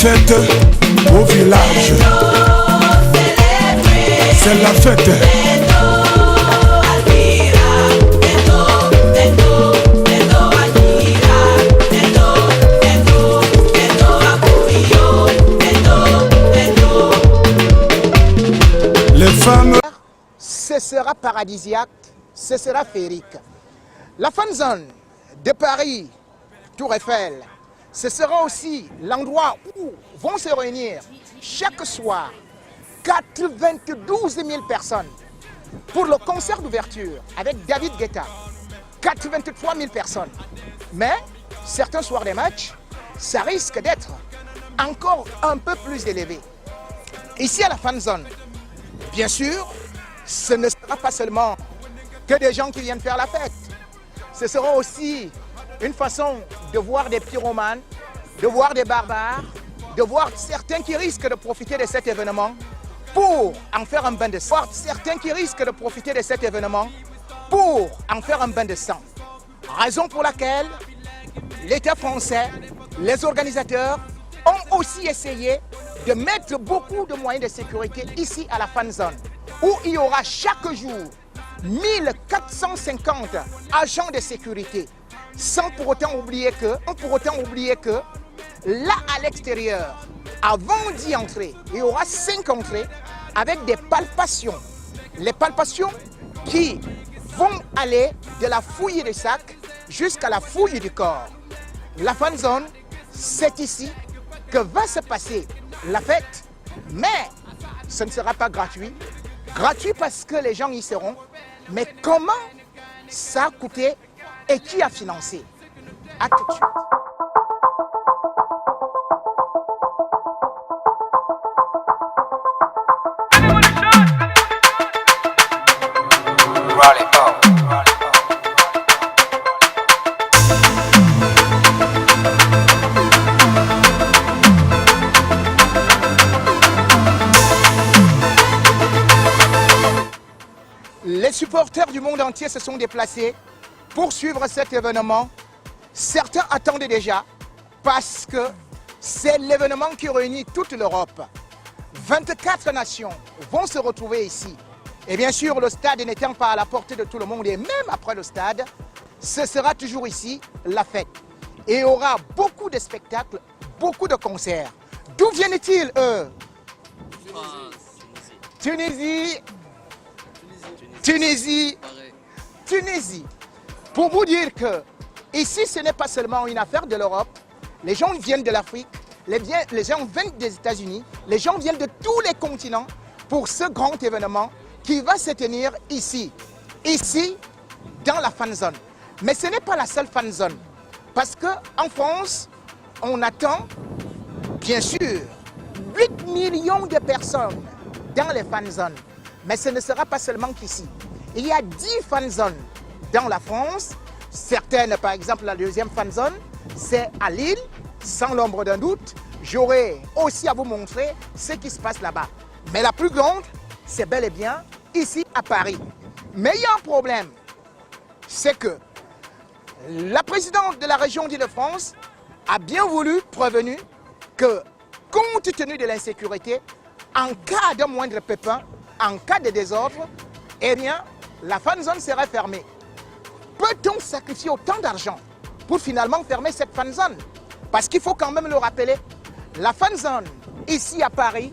fête au village. C'est la fête. Les femmes. Ce sera paradisiaque, ce sera féerique. La fan zone de Paris, Tour Eiffel, ce sera aussi l'endroit où vont se réunir chaque soir 92 000 personnes pour le concert d'ouverture avec David Guetta. 83 000 personnes. Mais certains soirs des matchs, ça risque d'être encore un peu plus élevé. Ici à la fan zone, bien sûr, ce ne sera pas seulement que des gens qui viennent faire la fête. Ce sera aussi une façon de voir des pyromanes, de voir des barbares, de voir certains qui risquent de profiter de cet événement pour en faire un bain de sang. Certains qui risquent de profiter de cet événement pour en faire un bain de sang. Raison pour laquelle l'État français, les organisateurs ont aussi essayé de mettre beaucoup de moyens de sécurité ici à la fan zone, où il y aura chaque jour 1450 agents de sécurité, sans pour autant oublier que là à l'extérieur, avant d'y entrer, il y aura 5 entrées avec des palpations. Les palpations qui vont aller de la fouille des sacs jusqu'à la fouille du corps. La fan zone, c'est ici que va se passer la fête, mais ce ne sera pas gratuit. Gratuit parce que les gens y seront, mais comment ça a coûté et qui a financé? À tout de suite. Les supporters du monde entier se sont déplacés pour suivre cet événement. Certains attendent déjà parce que c'est l'événement qui réunit toute l'Europe. 24 nations vont se retrouver ici. Et bien sûr, le stade n'étant pas à la portée de tout le monde, et même après le stade, ce sera toujours ici la fête. Et il y aura beaucoup de spectacles, beaucoup de concerts. D'où viennent-ils, eux? Tunisie. Tunisie. Pour vous dire que ici, ce n'est pas seulement une affaire de l'Europe. Les gens viennent de l'Afrique, les gens viennent des États-Unis, les gens viennent de tous les continents pour ce grand événement qui va se tenir ici, dans la fan zone. Mais ce n'est pas la seule fan zone, parce qu'en France, on attend, bien sûr, 8 millions de personnes dans les fan zones. Mais ce ne sera pas seulement qu'ici. Il y a 10 fan zones dans la France. Certaines, par exemple, la deuxième fan zone, c'est à Lille, sans l'ombre d'un doute. J'aurai aussi à vous montrer ce qui se passe là-bas. Mais la plus grande, c'est bel et bien ici à Paris. Mais il y a un problème, c'est que la présidente de la région d'Île-de-France a bien voulu prévenir que, compte tenu de l'insécurité, en cas de moindre pépin, en cas de désordre, eh bien, la fan zone serait fermée. Peut-on sacrifier autant d'argent pour finalement fermer cette fan zone? Parce qu'il faut quand même le rappeler, la fan zone, ici à Paris,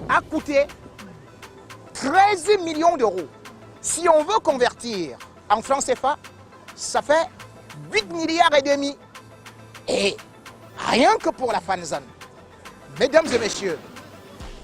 a coûté 13 millions d'euros. Si on veut convertir en francs CFA, ça fait 8 milliards et demi. Et rien que pour la fan zone. Mesdames et messieurs,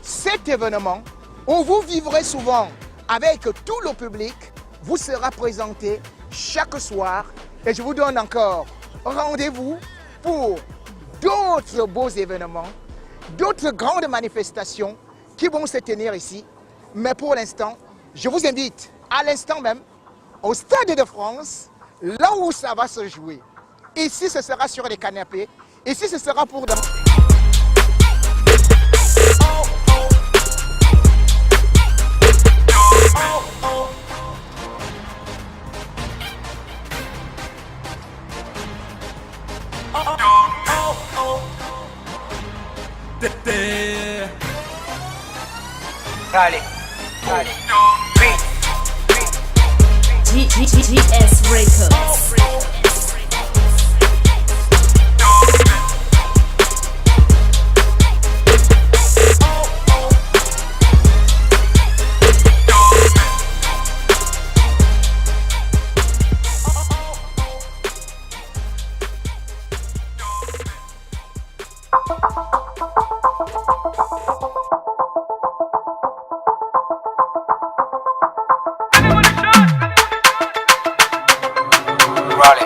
cet événement où vous vivrez souvent avec tout le public vous sera présenté chaque soir. Et je vous donne encore rendez-vous pour d'autres beaux événements, d'autres grandes manifestations qui vont se tenir ici. Mais pour l'instant, je vous invite à l'instant même au Stade de France, là où ça va se jouer. Ici, ce sera sur les canapés. Ici, ce sera pour... Rally. GS Records. Rally.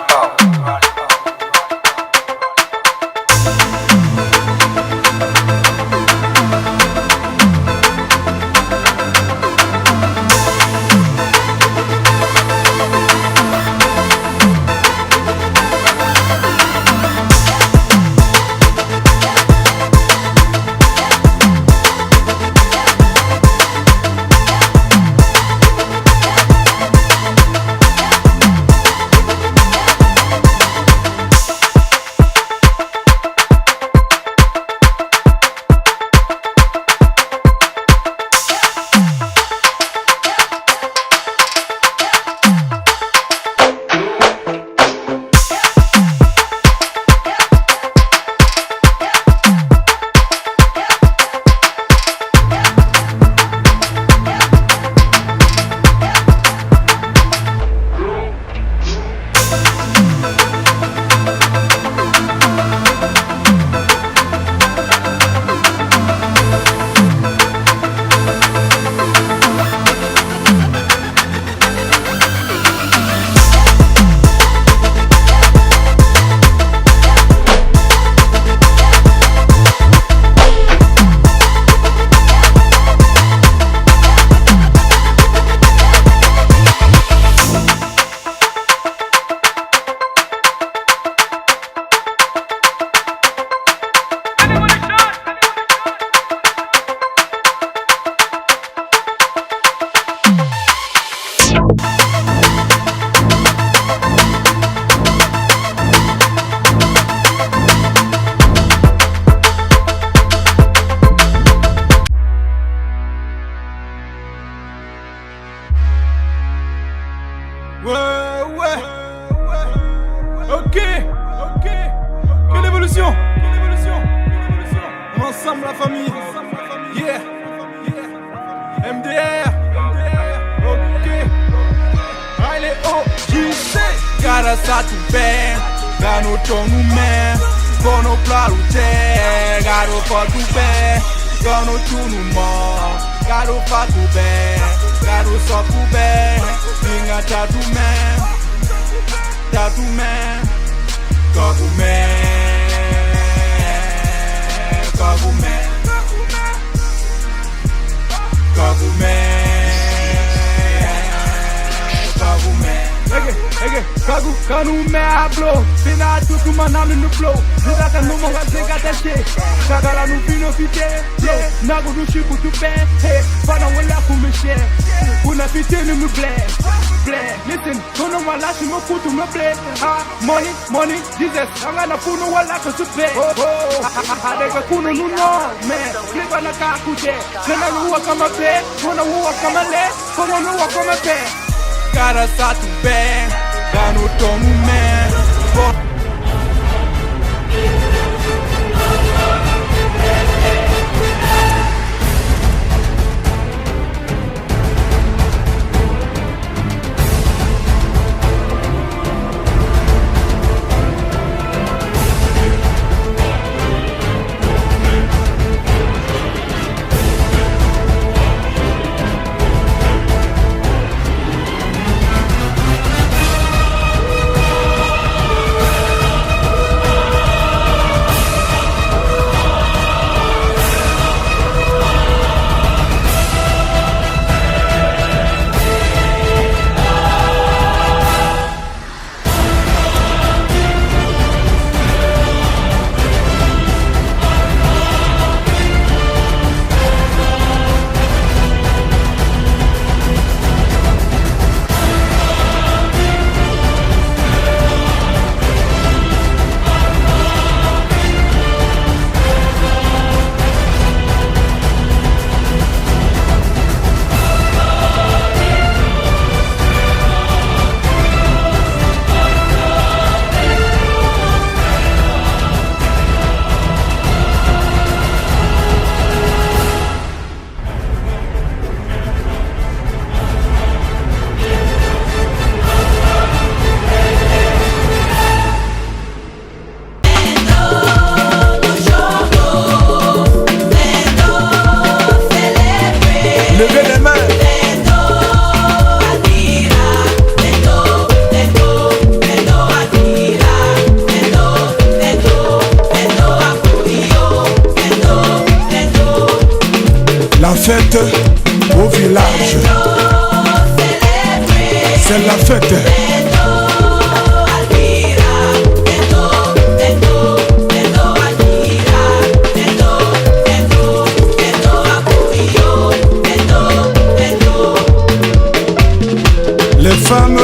Ouais. Ok. Quelle évolution. On est ensemble la famille. Yeah. MDR. Ok. Allez, oh, JC. Cara satu bem. Gano tongu men. Bono plaru te. Garo fatu bem. Gano tunu mo. Garo fatu bem. Garo soku bem. Binga tatu man, tatu man, kagu man, kagu man, kagu man, kagu man. Ege, kagu kanu me hablo, sina tutu manami no flow, nida kanu monga zega tete, kagala nu vino fite, nago nu shibu tu be, hey, fana wala kumishe, una fite ni mu bless. Listen, don't wala si mo kutu me play. Money, Jesus, angana kuno wala ko su play. Adega kuno no man. Flipa na ka kuje. Nena huwa kama pe, kona huwa kama le, kona huwa kama pe. Cara satu bang, gano tongu man. fête au village. C'est la fête. Les femmes